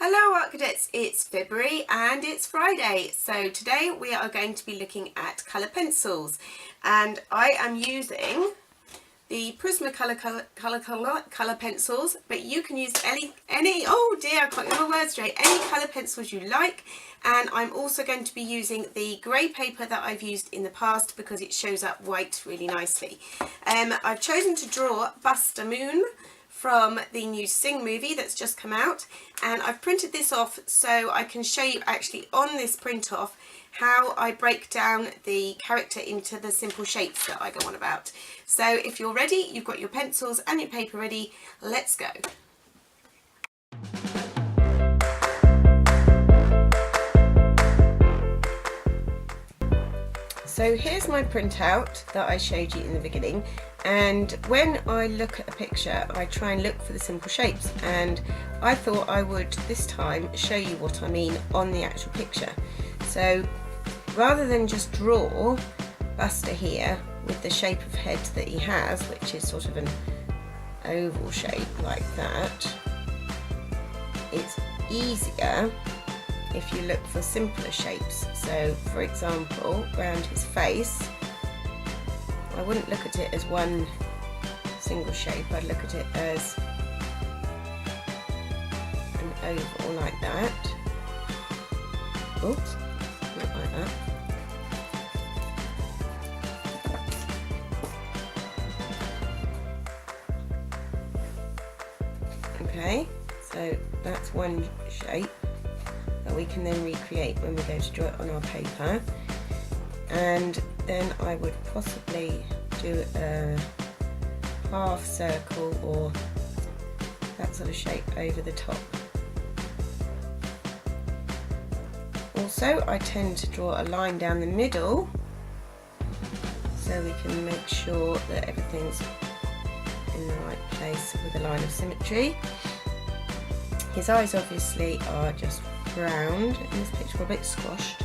Hello ArtCadets, it's February and it's Friday. So today we are going to be looking at colour pencils, and I am using the prismacolor colour pencils, but you can use any oh dear, I can't get my words straight, any colour pencils you like. And I'm also going to be using the grey paper that I've used in the past because it shows up white really nicely. I've chosen to draw Bust a Moon from the new Sing movie that's just come out, and I've printed this off so I can show you actually on this print off how I break down the character into the simple shapes that I go on about. So if you're ready, you've got your pencils and your paper ready, let's go. So here's my printout that I showed you in the beginning, and when I look at a picture I try and look for the simple shapes, and I thought I would this time show you what I mean on the actual picture. So rather than just draw Buster here with the shape of head that he has, which is sort of an oval shape like that, it's easier if you look for simpler shapes. So for example, around his face, I wouldn't look at it as one single shape, I'd look at it as an oval like that. Oops, not like that. Okay, so that's one shape that we can then recreate when we go to draw it on our paper. And then I would possibly do a half circle or that sort of shape over the top. Also, I tend to draw a line down the middle so we can make sure that everything's in the right place with a line of symmetry. His eyes obviously are just round in this picture, a bit squashed.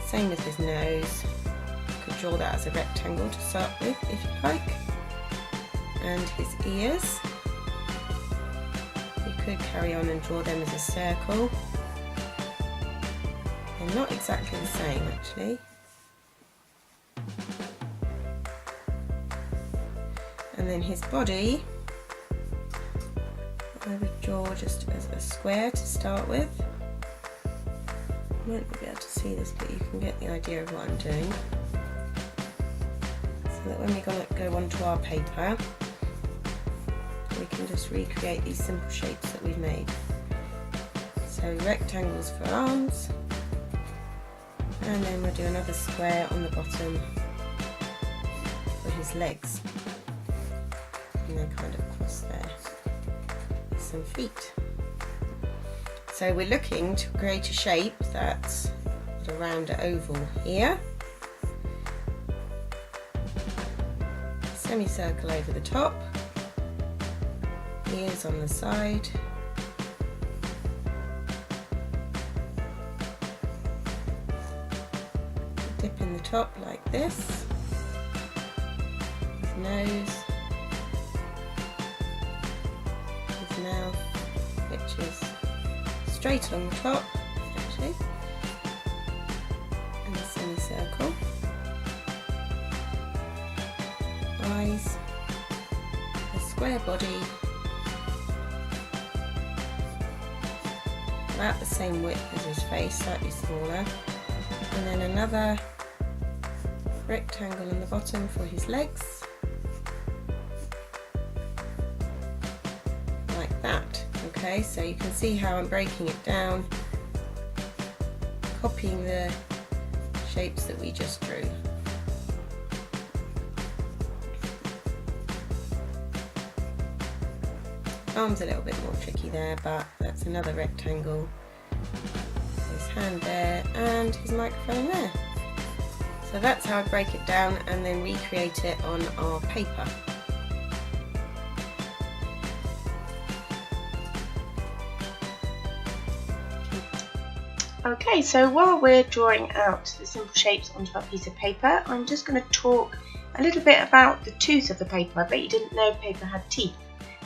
Same with his nose. You could draw that as a rectangle to start with if you like. And his ears, you could carry on and draw them as a circle. They're not exactly the same actually. And then his body, I would draw just as a square to start with. You won't be able to see this, but you can get the idea of what I'm doing. So that when we go onto our paper, we can just recreate these simple shapes that we've made. So rectangles for arms, and then we'll do another square on the bottom for his legs. And then kind of cross there with some feet. So we're looking to create a shape that's a round oval here, semicircle over the top, ears on the side, dip in the top like this, his nose, his mouth, which is straight along the top actually, and a semicircle, eyes, a square body, about the same width as his face, slightly smaller, and then another rectangle on the bottom for his legs, like that. Okay, so you can see how I'm breaking it down, copying the shapes that we just drew. Arm's a little bit more tricky there, but that's another rectangle. His hand there and his microphone there. So that's how I break it down and then recreate it on our paper. Okay, so while we're drawing out the simple shapes onto our piece of paper, I'm just going to talk a little bit about the tooth of the paper. I bet you didn't know paper had teeth,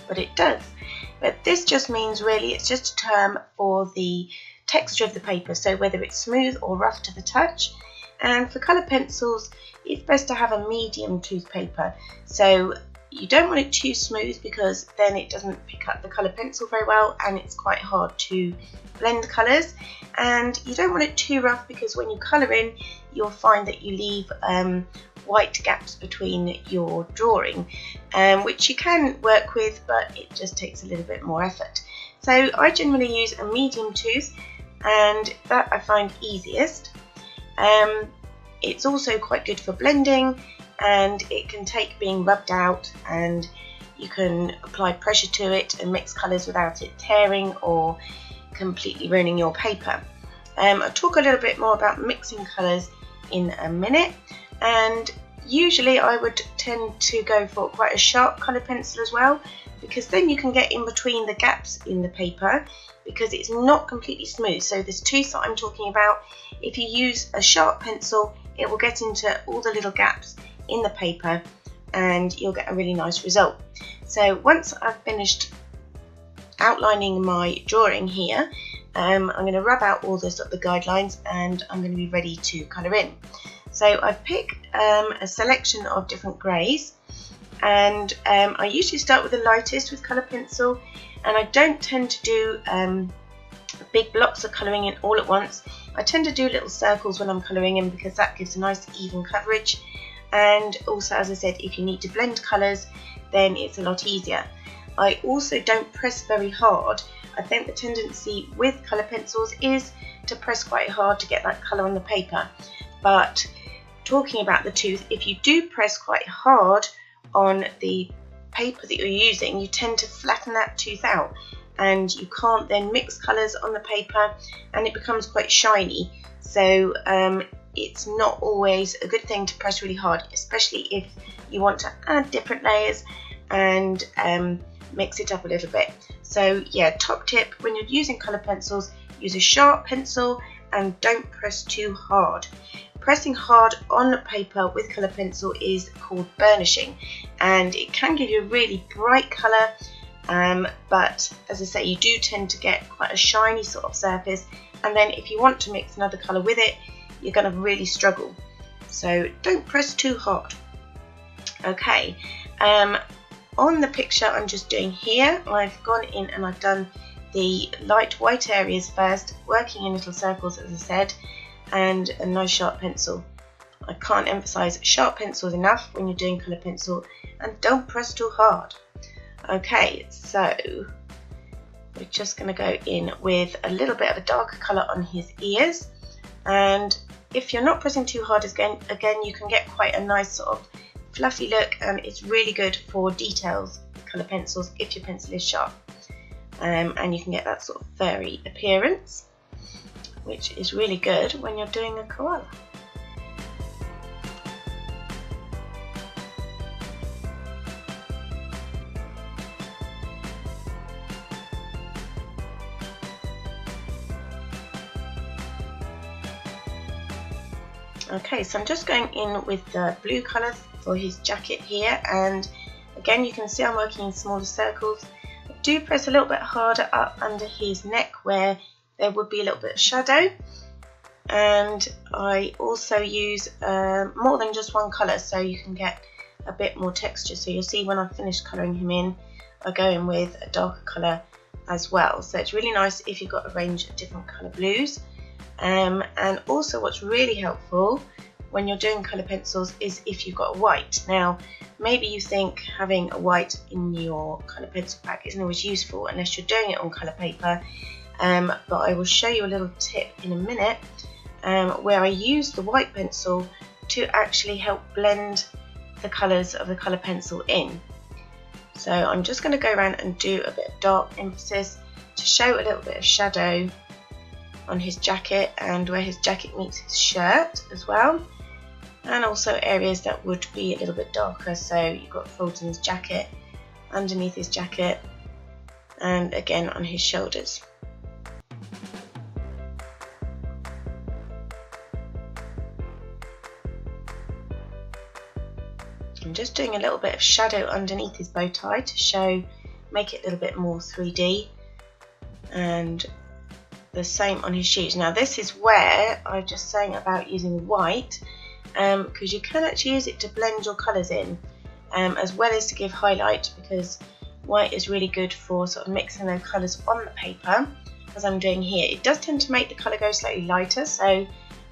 but it does. but this just means really it's just a term for the texture of the paper, so whether it's smooth or rough to the touch. And for colour pencils, it's best to have a medium tooth paper, so you don't want it too smooth because then it doesn't pick up the colour pencil very well and it's quite hard to blend colours, and you don't want it too rough because when you colour in you'll find that you leave white gaps between your drawing, which you can work with, but it just takes a little bit more effort. So I generally use a medium tooth, and that I find easiest. It's also quite good for blending, and it can take being rubbed out, and you can apply pressure to it and mix colours without it tearing or completely ruining your paper. I'll talk a little bit more about mixing colours in a minute, and usually I would tend to go for quite a sharp colour pencil as well, because then you can get in between the gaps in the paper because it's not completely smooth. So this tooth that I'm talking about, if you use a sharp pencil, it will get into all the little gaps in the paper and you'll get a really nice result. So once I've finished outlining my drawing here, I'm going to rub out all the guidelines and I'm going to be ready to colour in. So I've picked a selection of different greys, and I usually start with the lightest with colour pencil, and I don't tend to do big blocks of colouring in all at once. I tend to do little circles when I'm colouring in because that gives a nice even coverage, and also, as I said, if you need to blend colours then it's a lot easier. I also don't press very hard. I think the tendency with colour pencils is to press quite hard to get that colour on the paper, but talking about the tooth, if you do press quite hard on the paper that you're using, you tend to flatten that tooth out and you can't then mix colours on the paper and it becomes quite shiny. So it's not always a good thing to press really hard, especially if you want to add different layers and mix it up a little bit. So yeah, top tip, when you're using colour pencils, use a sharp pencil and don't press too hard. Pressing hard on paper with colour pencil is called burnishing, and it can give you a really bright colour, but as I say, you do tend to get quite a shiny sort of surface, and then if you want to mix another colour with it, you're going to really struggle. So don't press too hard. Okay, on the picture I'm just doing here, I've gone in and I've done the light white areas first, working in little circles as I said, and a nice sharp pencil. I can't emphasize sharp pencils enough when you're doing colour pencil, and don't press too hard. Okay, so we're just going to go in with a little bit of a darker colour on his ears, and if you're not pressing too hard again you can get quite a nice sort of fluffy look, and it's really good for details with colour pencils if your pencil is sharp, and you can get that sort of furry appearance, which is really good when you're doing a koala. Okay, so I'm just going in with the blue colour for his jacket here, and again you can see I'm working in smaller circles. I do press a little bit harder up under his neck where there would be a little bit of shadow, and I also use more than just one colour so you can get a bit more texture. So you'll see when I've finished colouring him in, I go in with a darker colour as well. So it's really nice if you've got a range of different colour blues. And also what's really helpful when you're doing colour pencils is if you've got a white. Now maybe you think having a white in your colour pencil pack isn't always useful unless you're doing it on colour paper, but I will show you a little tip in a minute where I use the white pencil to actually help blend the colours of the colour pencil in. So I'm just going to go around and do a bit of dark emphasis to show a little bit of shadow on his jacket and where his jacket meets his shirt as well, and also areas that would be a little bit darker. So you've got folds in his jacket, underneath his jacket, and again on his shoulders. I'm just doing a little bit of shadow underneath his bow tie to show make it a little bit more 3D. And the same on his shoes. Now this is where I was just saying about using white, because you can actually use it to blend your colours in, as well as to give highlight, because white is really good for sort of mixing those colours on the paper, as I'm doing here. It does tend to make the colour go slightly lighter, so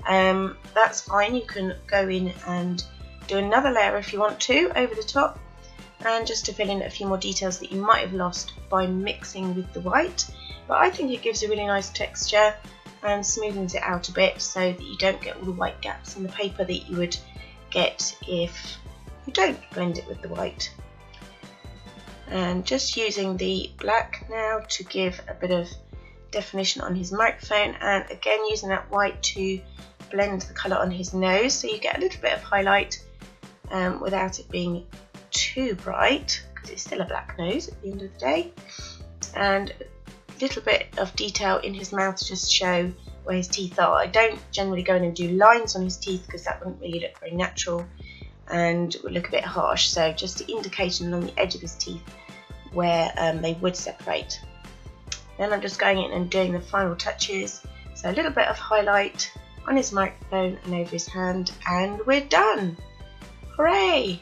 that's fine. You can go in and do another layer if you want to over the top, and just to fill in a few more details that you might have lost by mixing with the white. But I think it gives a really nice texture and smoothens it out a bit, so that you don't get all the white gaps in the paper that you would get if you don't blend it with the white. And just using the black now to give a bit of definition on his microphone, and again using that white to blend the colour on his nose, so you get a little bit of highlight without it being too bright, because it's still a black nose at the end of the day. And little bit of detail in his mouth to just show where his teeth are. I don't generally go in and do lines on his teeth, because that wouldn't really look very natural and would look a bit harsh, so just the indication along the edge of his teeth where they would separate. Then I'm just going in and doing the final touches, so a little bit of highlight on his microphone and over his hand, and we're done! Hooray!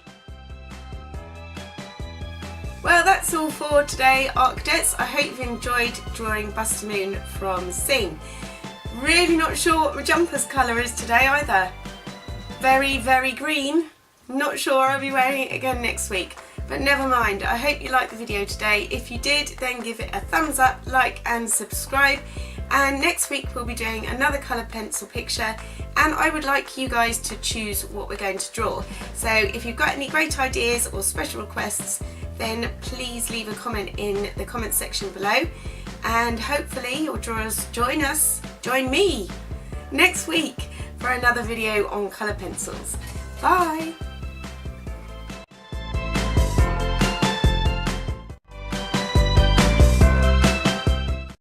Well, that's all for today, ArtCadets. I hope you've enjoyed drawing Buster Moon from Sing. Really not sure what my jumper's colour is today either. Very, very green. Not sure I'll be wearing it again next week. But never mind, I hope you liked the video today. If you did, then give it a thumbs up, like and subscribe. And next week we'll be doing another colour pencil picture, and I would like you guys to choose what we're going to draw. So if you've got any great ideas or special requests, then please leave a comment in the comment section below, and hopefully you'll join me next week for another video on colour pencils. Bye!